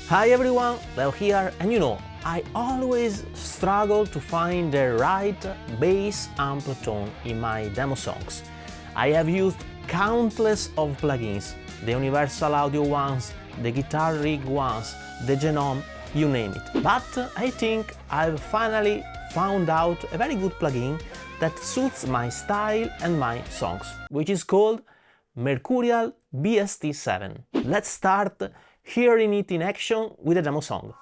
Hi everyone, Leo here, and I always struggle to find the right bass amp tone in my demo songs. I have used countless of plugins, the universal audio ones, the guitar rig ones, the genome, you name it. But I think I've finally found out a very good plugin that suits my style and my songs, which is called Mercuriall BST 7. Let's start hearing it in action with a demo song.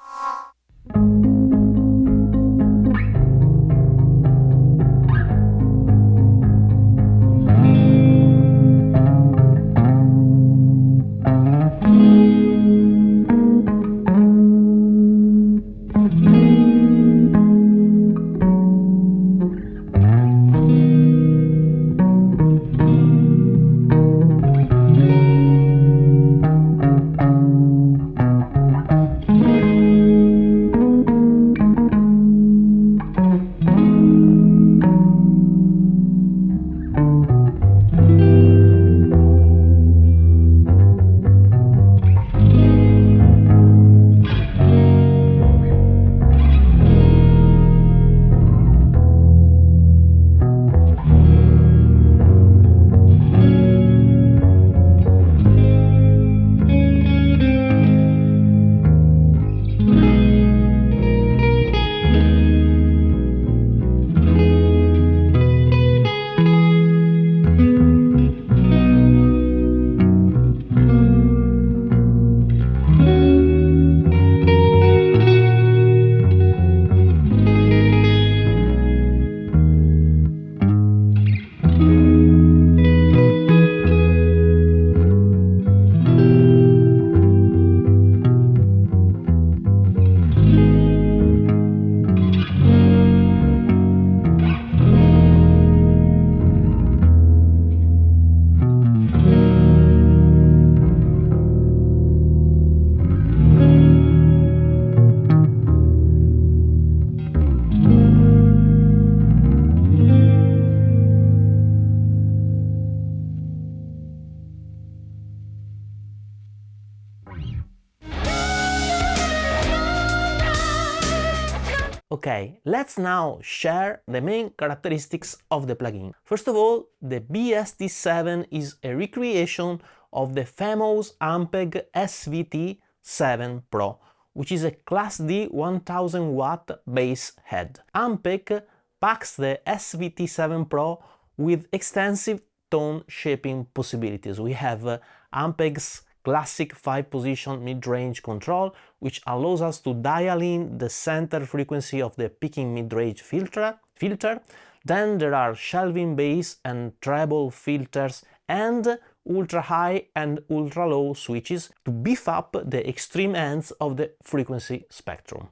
Okay, let's now share the main characteristics of the plugin. First of all, the BST7 is a recreation of the famous Ampeg SVT7 Pro, which is a Class D 1000 watt bass head. Ampeg packs the SVT7 Pro with extensive tone shaping possibilities. We have Ampeg's classic 5-position mid-range control, which allows us to dial in the center frequency of the peaking mid-range filter. Then there are shelving bass and treble filters and ultra-high and ultra-low switches to beef up the extreme ends of the frequency spectrum.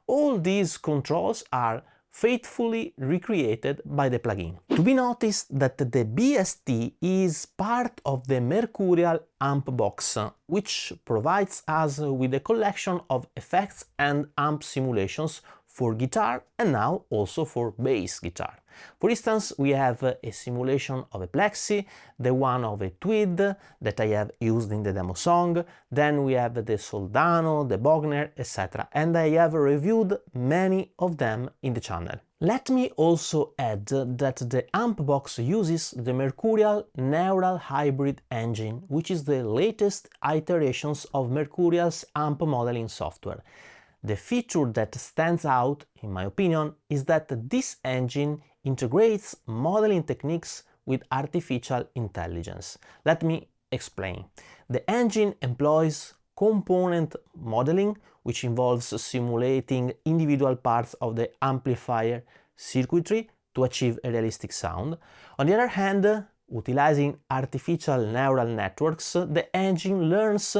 All these controls are faithfully recreated by the plugin. To be noticed that the BST is part of the Mercuriall amp box, which provides us with a collection of effects and amp simulations for guitar and now also for bass guitar. For instance, we have a simulation of a plexi, the one of a tweed that I have used in the demo song, then we have the soldano, the bogner, etc. And I have reviewed many of them in the channel. Let me also add that the amp box uses the Mercuriall Neural Hybrid engine, which is the latest iterations of Mercuriall's amp modeling software. The feature that stands out, in my opinion, is that this engine integrates modeling techniques with artificial intelligence. Let me explain. The engine employs component modeling, which involves simulating individual parts of the amplifier circuitry to achieve a realistic sound. On the other hand, utilizing artificial neural networks, the engine learns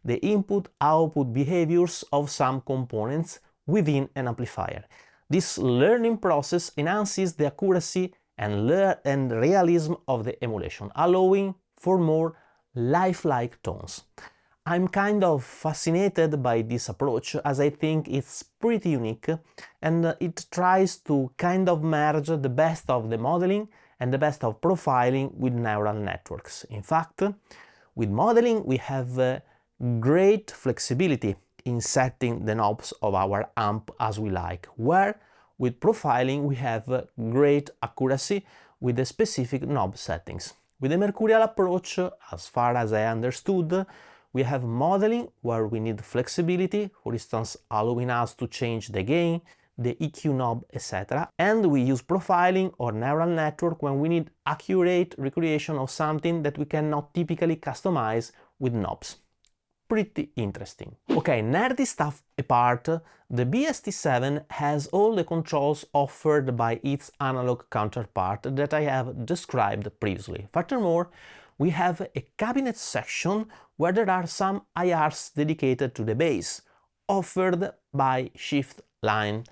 the input-output behaviors of some components within an amplifier. This learning process enhances the accuracy and realism of the emulation, allowing for more lifelike tones. I'm kind of fascinated by this approach as I think it's pretty unique and it tries to kind of merge the best of the modeling and the best of profiling with neural networks. In fact, with modeling we have great flexibility in setting the knobs of our amp as we like, where with profiling we have great accuracy with the specific knob settings. With the Mercurial approach, as far as I understood, we have modeling where we need flexibility, for instance allowing us to change the gain, the EQ knob, etc. And we use profiling or neural network when we need accurate recreation of something that we cannot typically customize with knobs. Pretty interesting. Okay, nerdy stuff apart, the BST7 has all the controls offered by its analog counterpart that I have described previously. Furthermore, we have a cabinet section where there are some IRs dedicated to the bass, offered by Shift Line,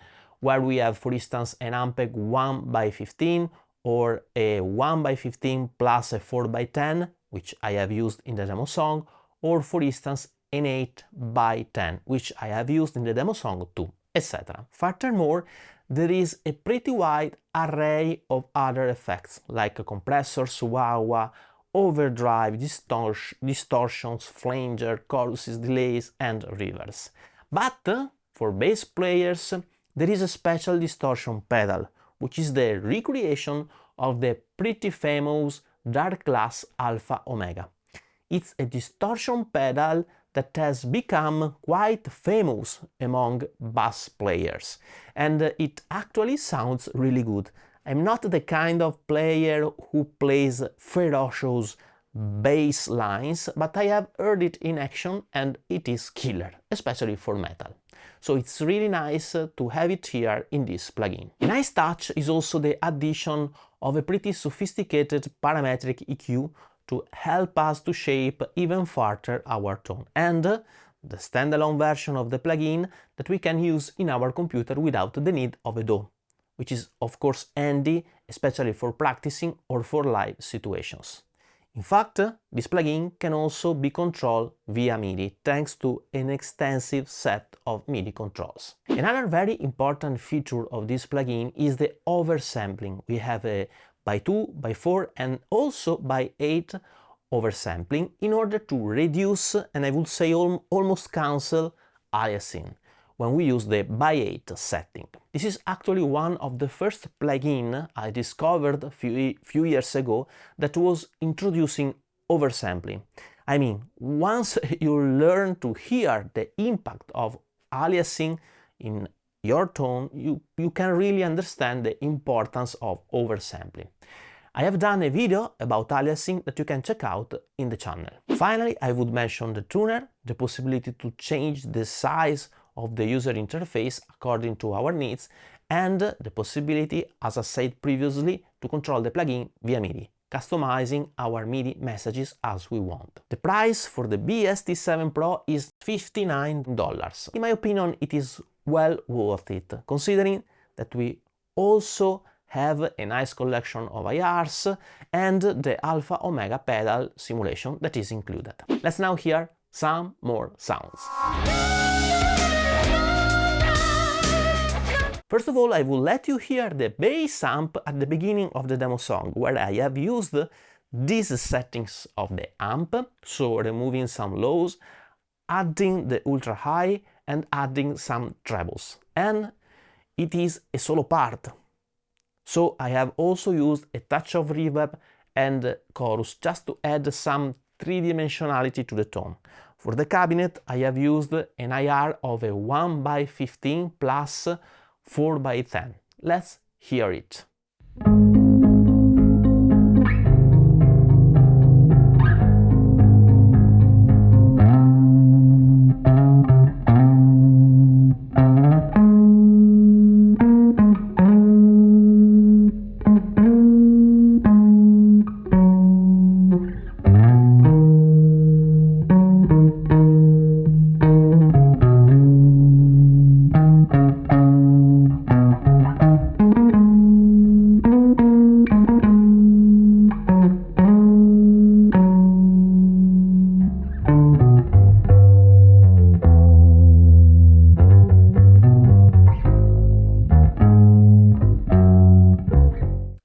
where we have, for instance, an Ampeg 1x15 or a 1x15 plus a 4x10, which I have used in the demo song, or for instance an 8x10, which I have used in the demo song too, etc. Furthermore, there is a pretty wide array of other effects like compressors, wah-wah, overdrive, distortions, flanger, choruses, delays and reverbs. But for bass players there is a special distortion pedal, which is the recreation of the pretty famous Dark Glass Alpha Omega. It's a distortion pedal that has become quite famous among bass players, and it actually sounds really good. I'm not the kind of player who plays ferocious bass lines, but I have heard it in action and it is killer, especially for metal. So it's really nice to have it here in this plugin. A nice touch is also the addition of a pretty sophisticated parametric EQ to help us to shape even further our tone, and the standalone version of the plugin that we can use in our computer without the need of a DAW, which is of course handy, especially for practicing or for live situations. In fact, this plugin can also be controlled via MIDI, thanks to an extensive set of MIDI controls. Another very important feature of this plugin is the oversampling. We have a by 2, by 4 and also by 8 oversampling in order to reduce, and I would say almost cancel, aliasing when we use the by 8 setting. This is actually one of the first plugins I discovered a few years ago that was introducing oversampling. I mean, once you learn to hear the impact of aliasing in your tone, you can really understand the importance of oversampling. I have done a video about aliasing that you can check out in the channel. Finally, I would mention the tuner, the possibility to change the size of the user interface according to our needs, and the possibility, as I said previously, to control the plugin via MIDI, customizing our MIDI messages as we want. The price for the BST7 Pro is $59. In my opinion, it is well worth it, considering that we also have a nice collection of IRs and the Alpha Omega pedal simulation that is included. Let's now hear some more sounds. First of all, I will let you hear the bass amp at the beginning of the demo song, where I have used these settings of the amp, so removing some lows, adding the ultra high and adding some trebles. And it is a solo part, so I have also used a touch of reverb and chorus just to add some three-dimensionality to the tone. For the cabinet, I have used an IR of a 1x15 plus 4x10. Let's hear it.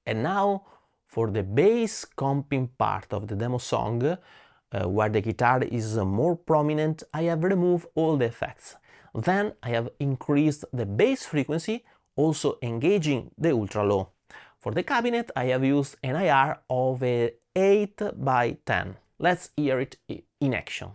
And now for the bass comping part of the demo song, where the guitar is more prominent, I have removed all the effects. Then I have increased the bass frequency, also engaging the ultra low. For the cabinet I have used an IR of a 8 by 10. Let's hear it in action.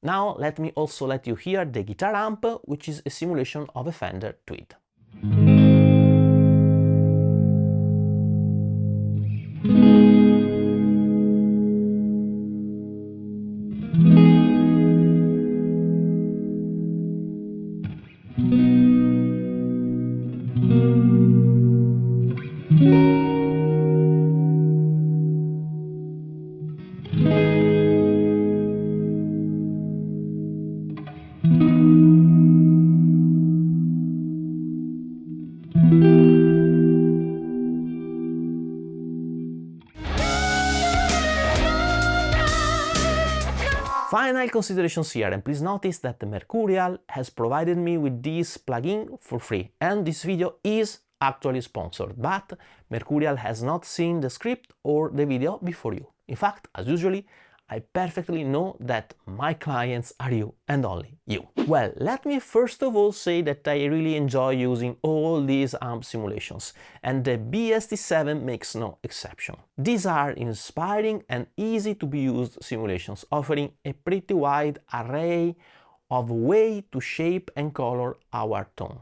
Now let me also let you hear the guitar amp, which is a simulation of a Fender Tweed. Final considerations here, and please notice that the Mercuriall has provided me with this plugin for free, and this video is actually sponsored, but Mercuriall has not seen the script or the video before you. In fact, as usually, I perfectly know that my clients are you and only you. Well, let me first of all say that I really enjoy using all these amp simulations, and the BST7 makes no exception. These are inspiring and easy to be used simulations, offering a pretty wide array of ways to shape and color our tone.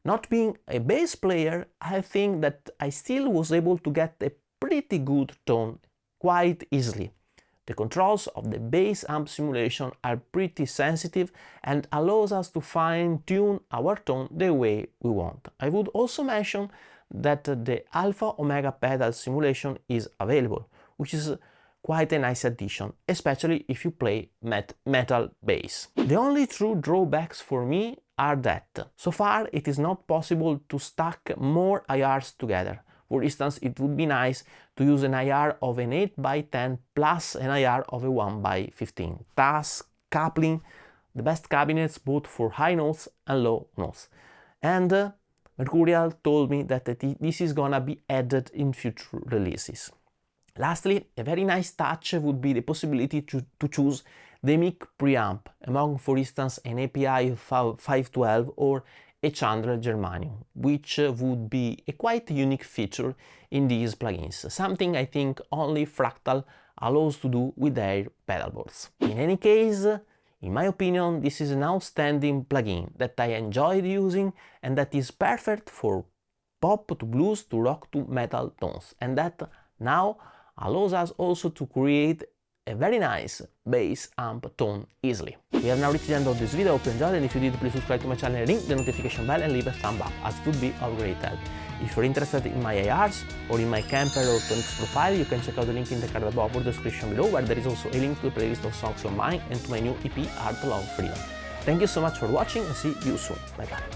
Not being a bass player, I think that I still was able to get a pretty good tone quite easily. The controls of the bass amp simulation are pretty sensitive and allows us to fine-tune our tone the way we want. I would also mention that the Alpha Omega pedal simulation is available, which is quite a nice addition, especially if you play metal bass. The only true drawbacks for me are that so far it is not possible to stack more IRs together. For instance, it would be nice to use an IR of an 8 by 10 plus an IR of a 1 by 15, thus coupling the best cabinets both for high notes and low notes. And Mercuriall told me that this is gonna be added in future releases. Lastly, a very nice touch would be the possibility to choose the mic preamp among, for instance, an API 512 or H100 Germanium, which would be a quite unique feature in these plugins, something I think only Fractal allows to do with their pedalboards. In any case, in my opinion, this is an outstanding plugin that I enjoyed using and that is perfect for pop to blues to rock to metal tones, and that now allows us also to create a very nice bass amp tone easily. We have now reached the end of this video. I hope you enjoyed, and if you did, please subscribe to my channel, ring the notification bell and leave a thumb up, as it would be of great help. If you're interested in my IRs or in my camper or Tonics profile, you can check out the link in the card above or the description below, where there is also a link to the playlist of songs of mine and to my new EP Art Love Freedom. Thank you so much for watching and see you soon. Bye bye.